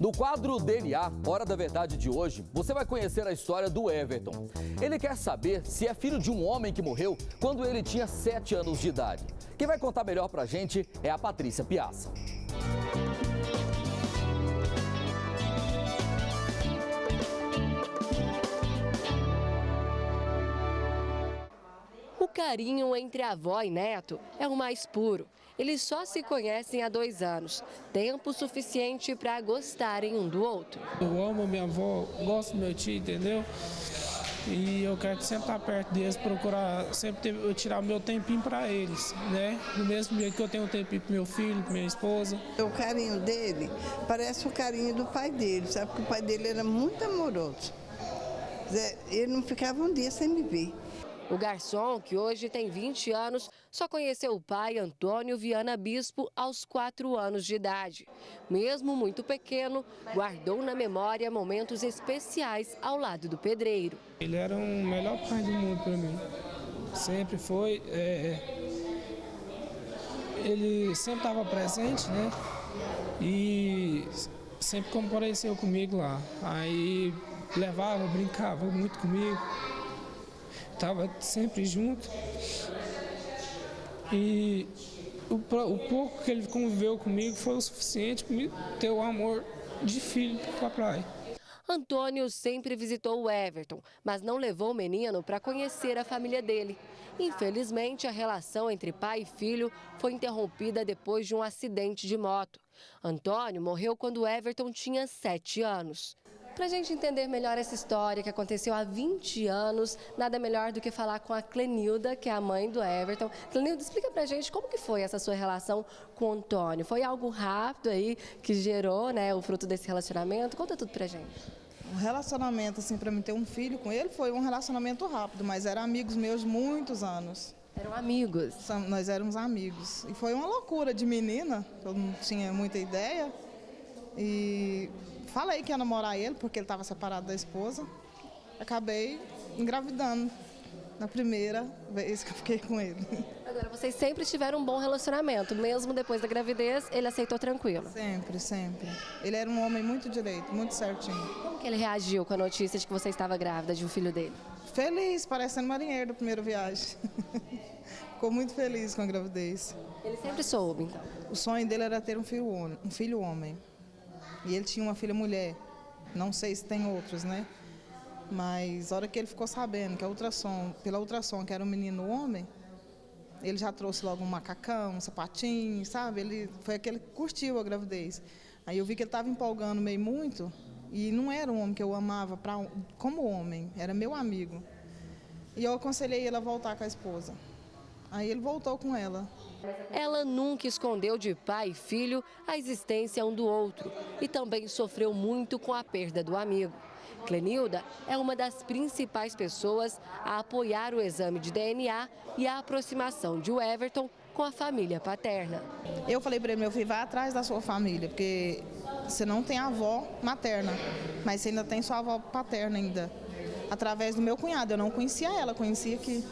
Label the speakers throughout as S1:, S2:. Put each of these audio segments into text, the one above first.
S1: No quadro DNA, Hora da Verdade de hoje, você vai conhecer a história do Everton. Ele quer saber se é filho de um homem que morreu quando ele tinha 7 anos de idade. Quem vai contar melhor pra gente é a Patrícia Piazza.
S2: O carinho entre avó e neto é o mais puro. Eles só se conhecem há 2 anos, tempo suficiente para gostarem um do outro.
S3: Eu amo minha avó, gosto do meu tio, entendeu? E eu quero sempre estar perto deles, procurar sempre tirar o meu tempinho para eles, né? Do mesmo jeito que eu tenho um tempinho para meu filho, para minha esposa.
S4: O carinho dele parece o carinho do pai dele, sabe? Porque o pai dele era muito amoroso. Ele não ficava um dia sem me ver.
S2: O garçom, que hoje tem 20 anos, só conheceu o pai, Antônio Viana Bispo, aos 4 anos de idade. Mesmo muito pequeno, guardou na memória momentos especiais ao lado do pedreiro.
S3: Ele era o melhor pai do mundo para mim. Sempre foi. Ele sempre estava presente, né? E sempre compareceu comigo lá. Aí levava, brincava muito comigo. Estava sempre junto e o pouco que ele conviveu comigo foi o suficiente para me ter o amor de filho para o papai.
S2: Antônio sempre visitou o Everton, mas não levou o menino para conhecer a família dele. Infelizmente, a relação entre pai e filho foi interrompida depois de um acidente de moto. Antônio morreu quando Everton tinha 7 anos. Para a gente entender melhor essa história que aconteceu há 20 anos, nada melhor do que falar com a Clenilda, que é a mãe do Everton. Clenilda, explica pra gente como que foi essa sua relação com o Antônio. Foi algo rápido aí que gerou, né, o fruto desse relacionamento? Conta tudo pra gente.
S5: Um relacionamento, assim, para mim ter um filho com ele foi um relacionamento rápido, mas eram amigos meus de muitos anos.
S2: Eram amigos?
S5: Nós éramos amigos. E foi uma loucura de menina, eu não tinha muita ideia. E falei que ia namorar ele, porque ele estava separado da esposa. Acabei engravidando na primeira vez que eu fiquei com ele.
S2: Agora, vocês sempre tiveram um bom relacionamento, mesmo depois da gravidez, ele aceitou tranquilo?
S5: Sempre, sempre. Ele era um homem muito direito, muito certinho.
S2: Como que ele reagiu com a notícia de que você estava grávida de um filho dele?
S5: Feliz, parecendo marinheiro da primeira viagem. Ficou muito feliz com a gravidez.
S2: Ele sempre soube, então?
S5: O sonho dele era ter um filho homem. E ele tinha uma filha mulher. Não sei se tem outros, né? Mas a hora que ele ficou sabendo que pela ultrassom, que era um menino homem, ele já trouxe logo um macacão, um sapatinho, sabe? Foi aquele que curtiu a gravidez. Aí eu vi que ele estava empolgando meio muito, e não era um homem que eu amava como homem, era meu amigo. E eu aconselhei ele a voltar com a esposa. Aí ele voltou com ela.
S2: Ela nunca escondeu de pai e filho a existência um do outro e também sofreu muito com a perda do amigo. Clenilda é uma das principais pessoas a apoiar o exame de DNA e a aproximação de Everton com a família paterna.
S5: Eu falei para ele, meu filho, vai atrás da sua família, porque você não tem avó materna, mas você ainda tem sua avó paterna ainda. Através do meu cunhado, eu não conhecia ela, conhecia aqui.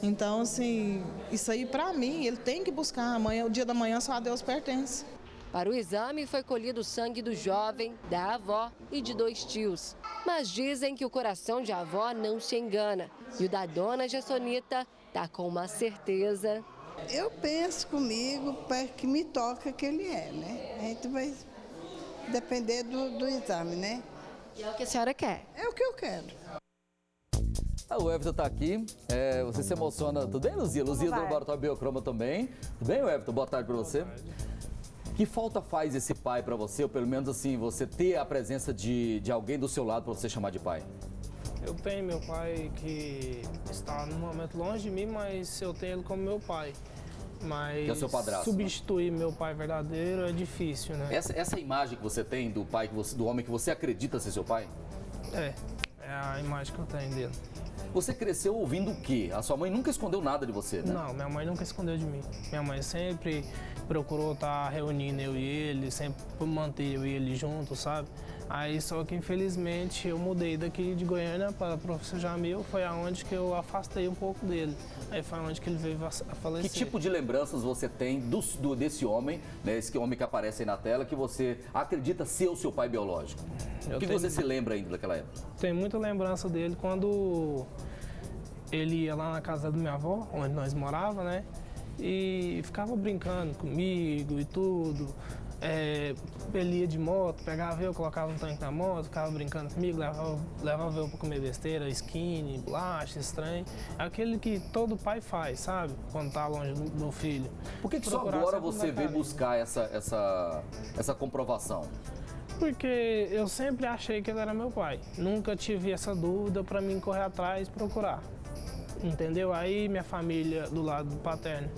S5: Então, assim, isso aí pra mim, ele tem que buscar. Amanhã, o dia da manhã, só a Deus pertence.
S2: Para o exame foi colhido o sangue do jovem, da avó e de 2 tios. Mas dizem que o coração de avó não se engana. E o da dona Gessonita tá com uma certeza.
S4: Eu penso comigo que me toca que ele é, né? A gente vai depender do exame, né?
S2: E é o que a senhora quer?
S4: É o que eu quero.
S1: O Everton tá aqui, você se emociona, tudo bem, Luzia? Luzia do Laboratório Biocroma também. Tudo bem, Everton? Boa tarde para você. Que falta faz esse pai para você, ou pelo menos assim, você ter a presença de alguém do seu lado para você chamar de pai?
S3: Eu tenho meu pai que está no momento longe de mim, mas eu tenho ele como meu pai. Mas
S1: que é o seu padrasto,
S3: substituir meu pai verdadeiro é difícil, né?
S1: Essa imagem que você tem do pai, do homem que você acredita ser seu pai?
S3: É a imagem que eu tenho dele.
S1: Você cresceu ouvindo o quê? A sua mãe nunca escondeu nada de você, né?
S3: Não, minha mãe nunca escondeu de mim. Minha mãe sempre procurou estar reunindo eu e ele, sempre manter eu e ele juntos, sabe? Aí só que infelizmente eu mudei daqui de Goiânia para o professor Jamil, foi aonde que eu afastei um pouco dele. Aí foi aonde que ele veio a falecer.
S1: Que tipo de lembranças você tem desse homem, né, esse homem que aparece aí na tela, que você acredita ser o seu pai biológico? O que você se lembra ainda daquela época?
S3: Tenho muita lembrança dele quando ele ia lá na casa da minha avó, onde nós morávamos, né? E ficava brincando comigo e tudo. Ele ia de moto, pegava eu, colocava um tanque na moto, ficava brincando comigo, levava eu para comer besteira, skinny, bolacha, estranho. Aquele que todo pai faz, sabe? Quando tá longe do filho.
S1: Por que só agora você veio buscar essa comprovação?
S3: Porque eu sempre achei que ele era meu pai. Nunca tive essa dúvida para mim correr atrás e procurar. Entendeu? Aí minha família do lado paterno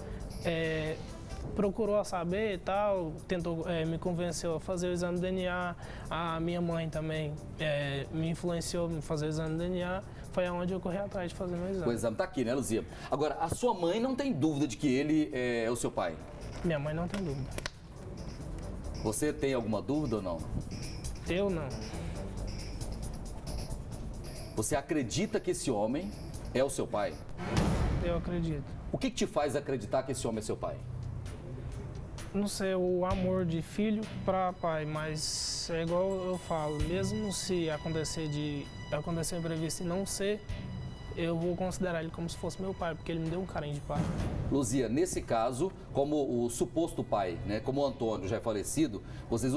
S3: procurou saber e tal, tentou, me convenceu a fazer o exame de DNA. A minha mãe também me influenciou a fazer o exame de DNA. Foi aonde eu corri atrás de fazer meu exame.
S1: O exame tá aqui, né, Luzia? Agora, a sua mãe não tem dúvida de que ele é o seu pai?
S3: Minha mãe não tem dúvida.
S1: Você tem alguma dúvida ou não?
S3: Eu não.
S1: Você acredita que esse homem é o seu pai?
S3: Eu acredito.
S1: O que te faz acreditar que esse homem é seu pai?
S3: Não sei, o amor de filho para pai, mas é igual eu falo, mesmo se acontecer imprevisto e não ser, eu vou considerar ele como se fosse meu pai, porque ele me deu um carinho de pai.
S1: Luzia, nesse caso, como o suposto pai, né, como o Antônio já é falecido, vocês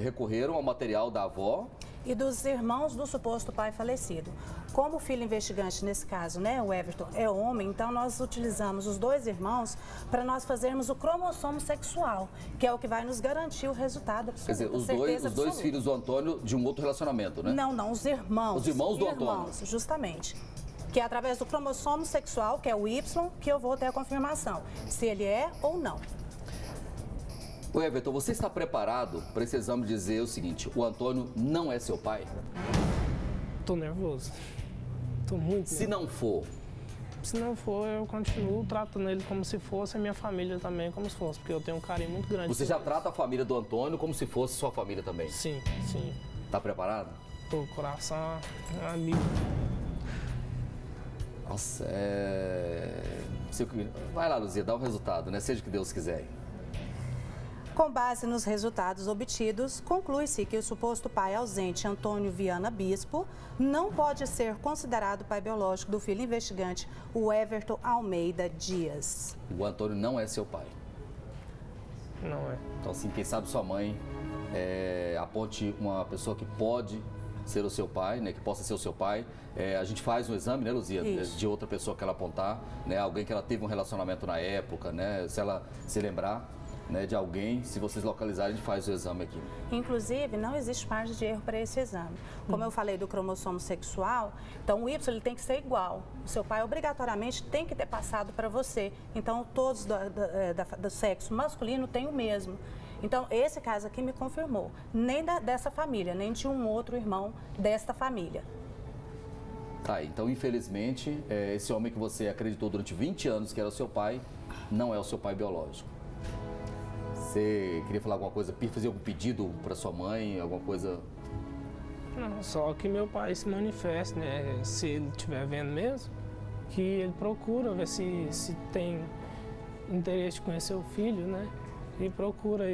S1: recorreram ao material da avó
S6: e dos irmãos do suposto pai falecido. Como o filho investigante, nesse caso, né, o Everton, é homem, então nós utilizamos os dois irmãos para nós fazermos o cromossomo sexual, que é o que vai nos garantir o resultado absoluto.
S1: Quer dizer, os dois filhos do Antônio de um outro relacionamento, né?
S6: Não, os irmãos.
S1: Os irmãos do Antônio.
S6: Justamente. Que é através do cromossomo sexual, que é o Y, que eu vou ter a confirmação, se ele é ou não.
S1: O Everton, você está preparado para esse exame dizer o seguinte, o Antônio não é seu pai?
S3: Tô nervoso. Tô muito nervoso.
S1: Se não for?
S3: Se não for, eu continuo tratando ele como se fosse a minha família também, como se fosse, porque eu tenho um carinho muito grande.
S1: Você já trata a família do Antônio como se fosse sua família também?
S3: Sim, sim.
S1: Tá preparado?
S3: Tô, coração, amigo.
S1: Nossa, Vai lá, Luzia, dá o resultado, né? Seja o que Deus quiser.
S6: Com base nos resultados obtidos, conclui-se que o suposto pai ausente, Antônio Viana Bispo, não pode ser considerado pai biológico do filho investigante, o Everton Almeida Dias.
S1: O Antônio não é seu pai?
S3: Não é.
S1: Então, assim, quem sabe sua mãe aponte uma pessoa que pode ser o seu pai, né, que possa ser o seu pai. A gente faz um exame, né, Luzia, de outra pessoa que ela apontar, né, alguém que ela teve um relacionamento na época, né, se ela se lembrar, né, de alguém, se vocês localizarem, a gente faz o exame aqui.
S6: Inclusive, não existe margem de erro para esse exame. Como eu falei do cromossomo sexual, então o Y ele tem que ser igual. O seu pai obrigatoriamente tem que ter passado para você. Então, todos do sexo masculino têm o mesmo. Então, esse caso aqui me confirmou. Nem dessa família, nem de um outro irmão desta família.
S1: Tá, então, infelizmente, esse homem que você acreditou durante 20 anos que era o seu pai, não é o seu pai biológico. Você queria falar alguma coisa, fazer algum pedido para sua mãe, alguma coisa?
S3: Não, só que meu pai se manifeste, né? Se ele estiver vendo mesmo, que ele procura ver se tem interesse de conhecer o filho, né? E procura.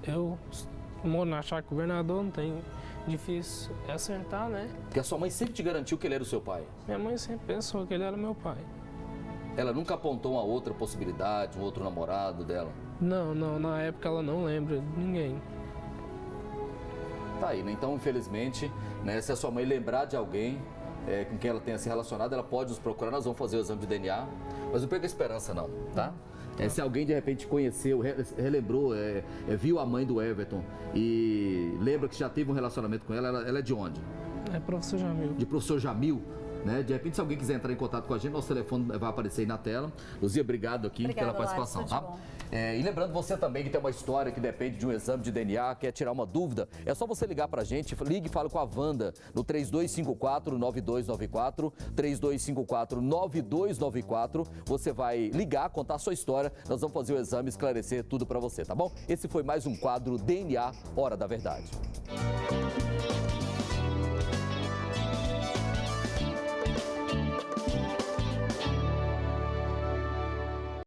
S3: Eu moro na chácara governador, não tem difícil acertar, né?
S1: Porque a sua mãe sempre te garantiu que ele era o seu pai?
S3: Minha mãe sempre pensou que ele era meu pai.
S1: Ela nunca apontou uma outra possibilidade, um outro namorado dela?
S3: Não, na época ela não lembra de ninguém.
S1: Tá aí, né? Então, infelizmente, né, se a sua mãe lembrar de alguém com quem ela tenha se relacionado, ela pode nos procurar, nós vamos fazer o exame de DNA, mas não perca a esperança não, tá? Se alguém de repente conheceu, relembrou, viu a mãe do Everton e lembra que já teve um relacionamento com ela é de onde?
S3: É professor Jamil.
S1: De professor Jamil? Né? De repente, se alguém quiser entrar em contato com a gente, nosso telefone vai aparecer aí na tela. Luzia, obrigado aqui pela participação, tá? E lembrando você também que tem uma história que depende de um exame de DNA, quer tirar uma dúvida, é só você ligar pra gente, ligue e fale com a Wanda no 3254-9294, 3254-9294. Você vai ligar, contar a sua história, nós vamos fazer o exame, esclarecer tudo pra você, tá bom? Esse foi mais um quadro DNA Hora da Verdade.